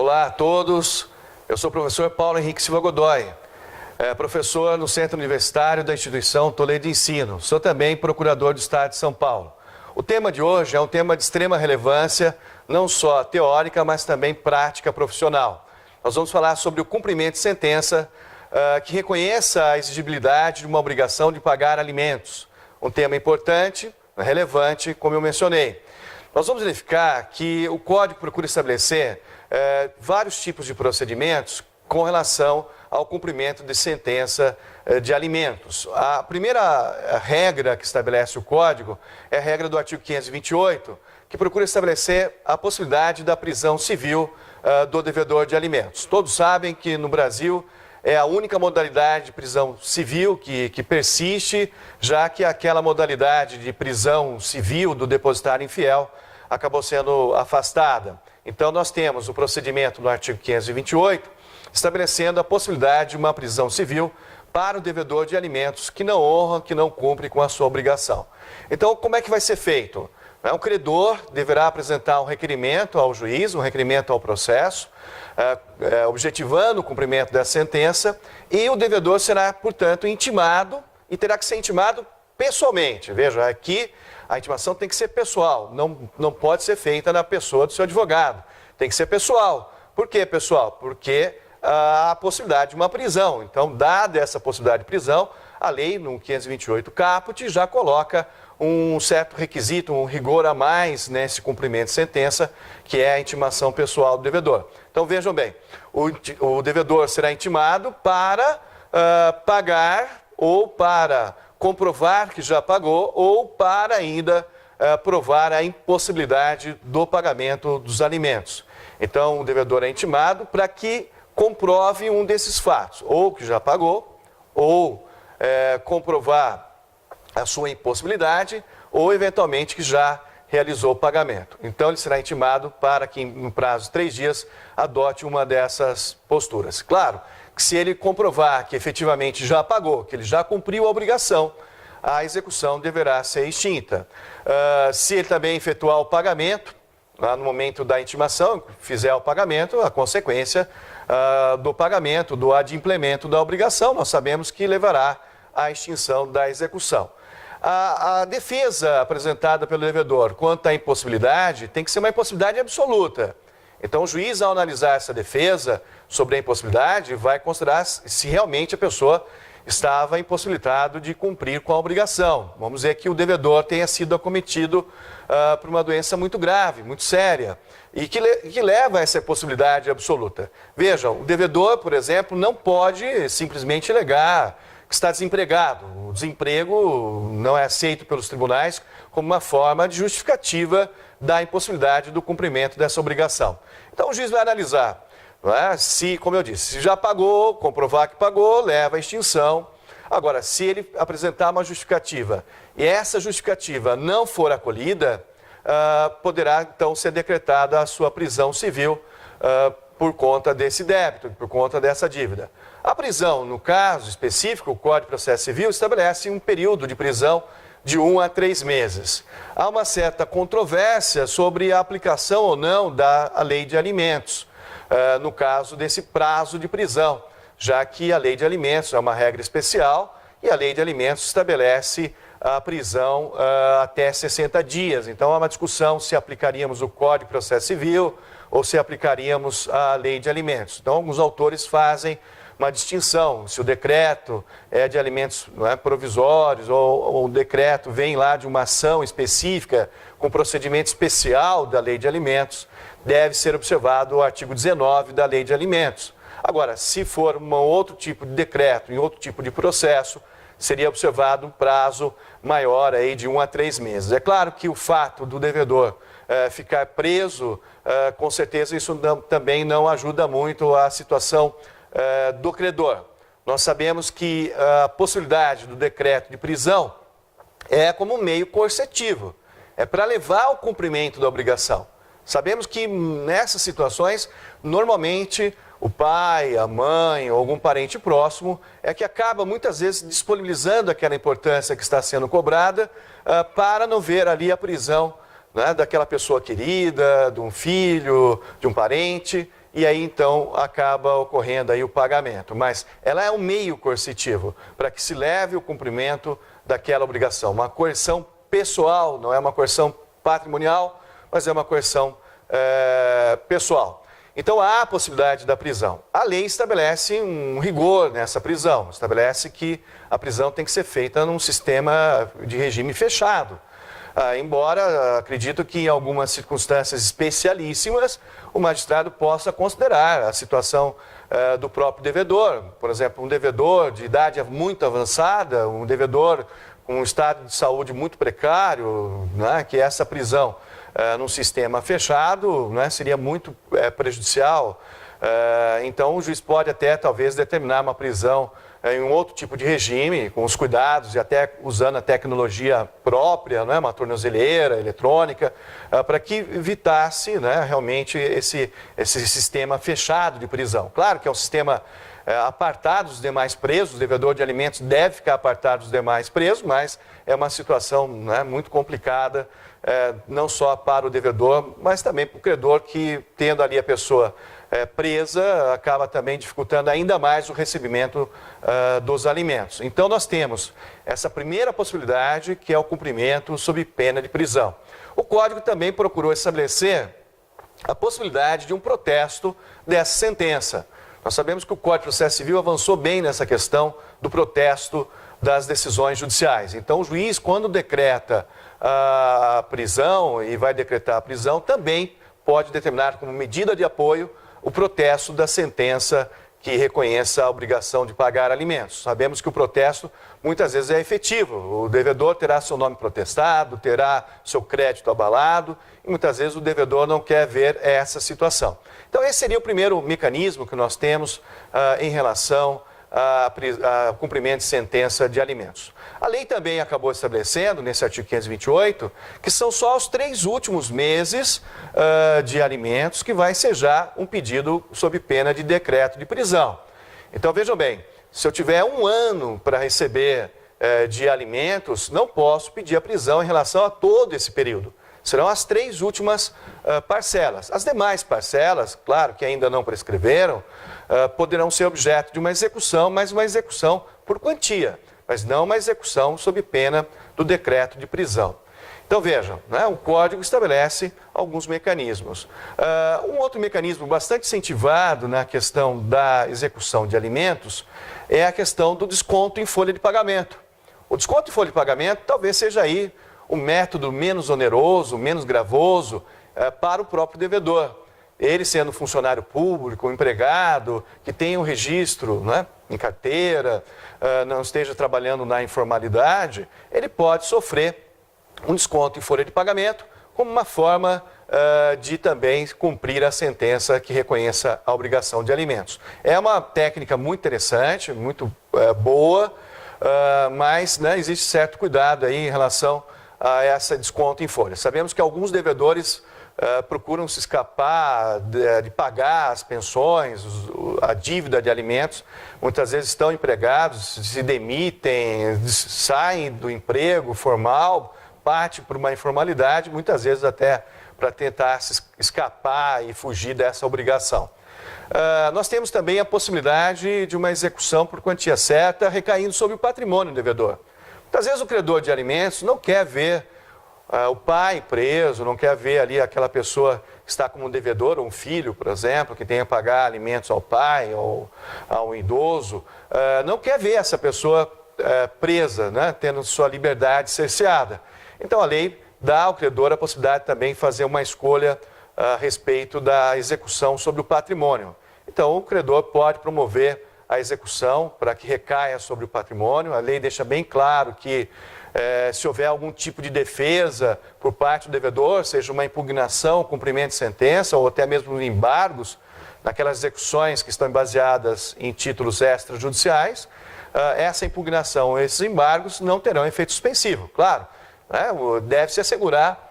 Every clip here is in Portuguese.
Olá a todos, eu sou o professor Paulo Henrique Silva Godoy, professor no Centro Universitário da Instituição Toledo de Ensino. Sou também procurador do Estado de São Paulo. O tema de hoje é um tema de extrema relevância, não só teórica, mas também prática profissional. Nós vamos falar sobre o cumprimento de sentença que reconheça a exigibilidade de uma obrigação de pagar alimentos. Um tema importante, relevante, como eu mencionei. Nós vamos verificar que o Código procura estabelecer vários tipos de procedimentos com relação ao cumprimento de sentença de alimentos. A primeira regra que estabelece o Código é a regra do artigo 528, que procura estabelecer a possibilidade da prisão civil do devedor de alimentos. Todos sabem que no Brasil é a única modalidade de prisão civil que persiste, já que aquela modalidade de prisão civil do depositário infiel acabou sendo afastada. Então, nós temos o procedimento no artigo 528, estabelecendo a possibilidade de uma prisão civil para o devedor de alimentos que não honra, que não cumpre com a sua obrigação. Então, como é que vai ser feito? O credor deverá apresentar um requerimento ao juiz, um requerimento ao processo, objetivando o cumprimento da sentença, e o devedor será, portanto, intimado e terá que ser intimado pessoalmente. Veja, aqui a intimação tem que ser pessoal, não pode ser feita na pessoa do seu advogado. Tem que ser pessoal. Por quê, pessoal? Porque há a possibilidade de uma prisão. Então, dada essa possibilidade de prisão, a lei, no 528 caput, já coloca um certo requisito, um rigor a mais nesse cumprimento de sentença, que é a intimação pessoal do devedor. Então, vejam bem, o devedor será intimado para pagar ou para comprovar que já pagou ou para ainda provar a impossibilidade do pagamento dos alimentos. Então, o devedor é intimado para que comprove um desses fatos, ou que já pagou, ou comprovar a sua impossibilidade, ou eventualmente que já realizou o pagamento. Então, ele será intimado para que, no prazo de 3 dias, adote uma dessas posturas. Claro que se ele comprovar que efetivamente já pagou, que ele já cumpriu a obrigação, a execução deverá ser extinta. Se ele também efetuar o pagamento, no momento da intimação, fizer o pagamento, a consequência do pagamento, do adimplemento da obrigação, nós sabemos que levará à extinção da execução. A defesa apresentada pelo devedor quanto à impossibilidade tem que ser uma impossibilidade absoluta. Então, o juiz, ao analisar essa defesa sobre a impossibilidade, vai considerar se realmente a pessoa estava impossibilitado de cumprir com a obrigação. Vamos dizer que o devedor tenha sido acometido por uma doença muito grave, muito séria, e que leva a essa possibilidade absoluta. Vejam, o devedor, por exemplo, não pode simplesmente alegar que está desempregado. O desemprego não é aceito pelos tribunais como uma forma de justificativa da impossibilidade do cumprimento dessa obrigação. Então, o juiz vai analisar, não é? Se, como eu disse, se já pagou, comprovar que pagou, leva à extinção. Agora, se ele apresentar uma justificativa e essa justificativa não for acolhida, poderá, então, ser decretada a sua prisão civil por conta desse débito, por conta dessa dívida. A prisão, no caso específico, o Código de Processo Civil estabelece um período de prisão de 1 a 3 meses. Há uma certa controvérsia sobre a aplicação ou não da lei de alimentos, no caso desse prazo de prisão, já que a lei de alimentos é uma regra especial e a lei de alimentos estabelece a prisão até 60 dias. Então, há uma discussão se aplicaríamos o Código de Processo Civil ou se aplicaríamos a lei de alimentos. Então, alguns autores fazem uma distinção, se o decreto é de alimentos provisórios ou o decreto vem lá de uma ação específica com procedimento especial da lei de alimentos, deve ser observado o artigo 19 da lei de alimentos. Agora, se for um outro tipo de decreto, em outro tipo de processo, seria observado um prazo maior aí de 1 a 3 meses. É claro que o fato do devedor ficar preso, com certeza isso também não ajuda muito a situação do credor. Nós sabemos que a possibilidade do decreto de prisão é como um meio coercitivo, é para levar ao cumprimento da obrigação. Sabemos que nessas situações, normalmente, o pai, a mãe ou algum parente próximo é que acaba muitas vezes disponibilizando aquela importância que está sendo cobrada para não ver ali a prisão, né, daquela pessoa querida, de um filho, de um parente. e aí então acaba ocorrendo aí o pagamento. Mas ela é um meio coercitivo para que se leve o cumprimento daquela obrigação. Uma coerção pessoal, não é uma coerção patrimonial, mas é uma coerção pessoal. Então há a possibilidade da prisão. A lei estabelece um rigor nessa prisão, estabelece que a prisão tem que ser feita num sistema de regime fechado. Embora acredito que em algumas circunstâncias especialíssimas o magistrado possa considerar a situação do próprio devedor. Por exemplo, um devedor de idade muito avançada, um devedor com um estado de saúde muito precário, né, que essa prisão num sistema fechado, né, seria muito prejudicial. Então o juiz pode até talvez determinar uma prisão em um outro tipo de regime, com os cuidados e até usando a tecnologia própria, né, uma tornozeleira eletrônica, para que evitasse, né, realmente esse sistema fechado de prisão. Claro que é um sistema apartado dos demais presos, o devedor de alimentos deve ficar apartado dos demais presos, mas é uma situação, né, muito complicada, não só para o devedor, mas também para o credor que, tendo ali a pessoa presa, acaba também dificultando ainda mais o recebimento dos alimentos. Então nós temos essa primeira possibilidade, que é o cumprimento sob pena de prisão. O Código também procurou estabelecer a possibilidade de um protesto dessa sentença. Nós sabemos que o Código de Processo Civil avançou bem nessa questão do protesto das decisões judiciais. Então o juiz, quando decreta a prisão e vai decretar a prisão, também pode determinar como medida de apoio o protesto da sentença que reconheça a obrigação de pagar alimentos. Sabemos que o protesto muitas vezes é efetivo. O devedor terá seu nome protestado, terá seu crédito abalado e muitas vezes o devedor não quer ver essa situação. Então esse seria o primeiro mecanismo que nós temos em relação a cumprimento de sentença de alimentos. A lei também acabou estabelecendo, nesse artigo 528, que são só os 3 últimos meses de alimentos que vai ensejar um pedido sob pena de decreto de prisão. Então vejam bem, se eu tiver 1 ano para receber de alimentos, não posso pedir a prisão em relação a todo esse período. Serão as 3 últimas parcelas. As demais parcelas, claro que ainda não prescreveram, poderão ser objeto de uma execução, mas uma execução por quantia, mas não uma execução sob pena do decreto de prisão. Então vejam, né, o Código estabelece alguns mecanismos. Um outro mecanismo bastante incentivado na questão da execução de alimentos é a questão do desconto em folha de pagamento. O desconto em folha de pagamento talvez seja aí o método menos oneroso, menos gravoso para o próprio devedor. Ele sendo funcionário público, empregado, que tenha um registro, né, em carteira, não esteja trabalhando na informalidade, ele pode sofrer um desconto em folha de pagamento como uma forma de também cumprir a sentença que reconheça a obrigação de alimentos. É uma técnica muito interessante, muito boa, mas, né, existe certo cuidado aí em relação a essa desconto em folha. Sabemos que alguns devedores procuram se escapar de pagar as pensões, a dívida de alimentos. Muitas vezes estão empregados, se demitem, saem do emprego formal, partem para uma informalidade, muitas vezes até para tentar se escapar e fugir dessa obrigação. Nós temos também a possibilidade de uma execução por quantia certa recaindo sobre o patrimônio do devedor. Muitas vezes o credor de alimentos não quer ver o pai preso, não quer ver ali aquela pessoa que está como um devedor, ou um filho, por exemplo, que tenha que pagar alimentos ao pai ou ao idoso, não quer ver essa pessoa presa, né, tendo sua liberdade cerceada. Então a lei dá ao credor a possibilidade também de fazer uma escolha a respeito da execução sobre o patrimônio. Então o credor pode promover a execução para que recaia sobre o patrimônio. A lei deixa bem claro que se houver algum tipo de defesa por parte do devedor, seja uma impugnação, cumprimento de sentença ou até mesmo embargos, naquelas execuções que estão baseadas em títulos extrajudiciais, essa impugnação, esses embargos não terão efeito suspensivo, claro. Né? Deve-se assegurar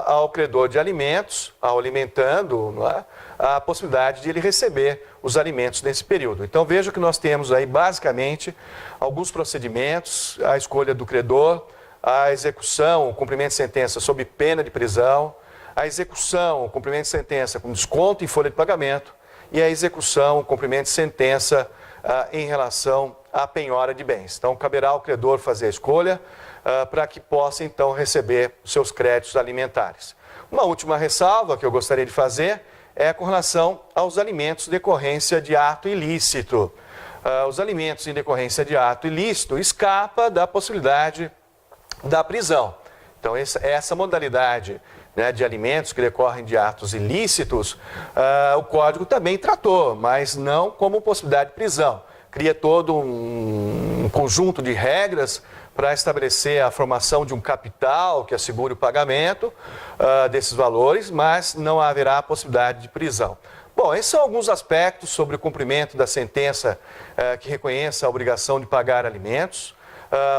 ao credor de alimentos, ao alimentando, é? A possibilidade de ele receber os alimentos nesse período. Então veja que nós temos aí basicamente alguns procedimentos, a escolha do credor, a execução, o cumprimento de sentença sob pena de prisão, a execução, o cumprimento de sentença com desconto em folha de pagamento e a execução, o cumprimento de sentença em relação à penhora de bens. Então, caberá ao credor fazer a escolha para que possa, então, receber os seus créditos alimentares. Uma última ressalva que eu gostaria de fazer é com relação aos alimentos em decorrência de ato ilícito. Os alimentos em decorrência de ato ilícito escapa da possibilidade da prisão. Então, essa modalidade, né, de alimentos que decorrem de atos ilícitos, o Código também tratou, mas não como possibilidade de prisão. Cria todo um conjunto de regras para estabelecer a formação de um capital que assegure o pagamento desses valores, mas não haverá possibilidade de prisão. Bom, esses são alguns aspectos sobre o cumprimento da sentença que reconheça a obrigação de pagar alimentos.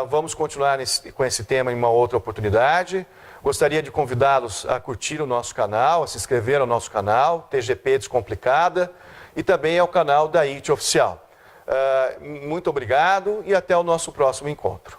Vamos continuar com esse tema em uma outra oportunidade. Gostaria de convidá-los a curtir o nosso canal, a se inscrever no nosso canal, TGP Descomplicada, e também ao canal da IT Oficial. Muito obrigado e até o nosso próximo encontro.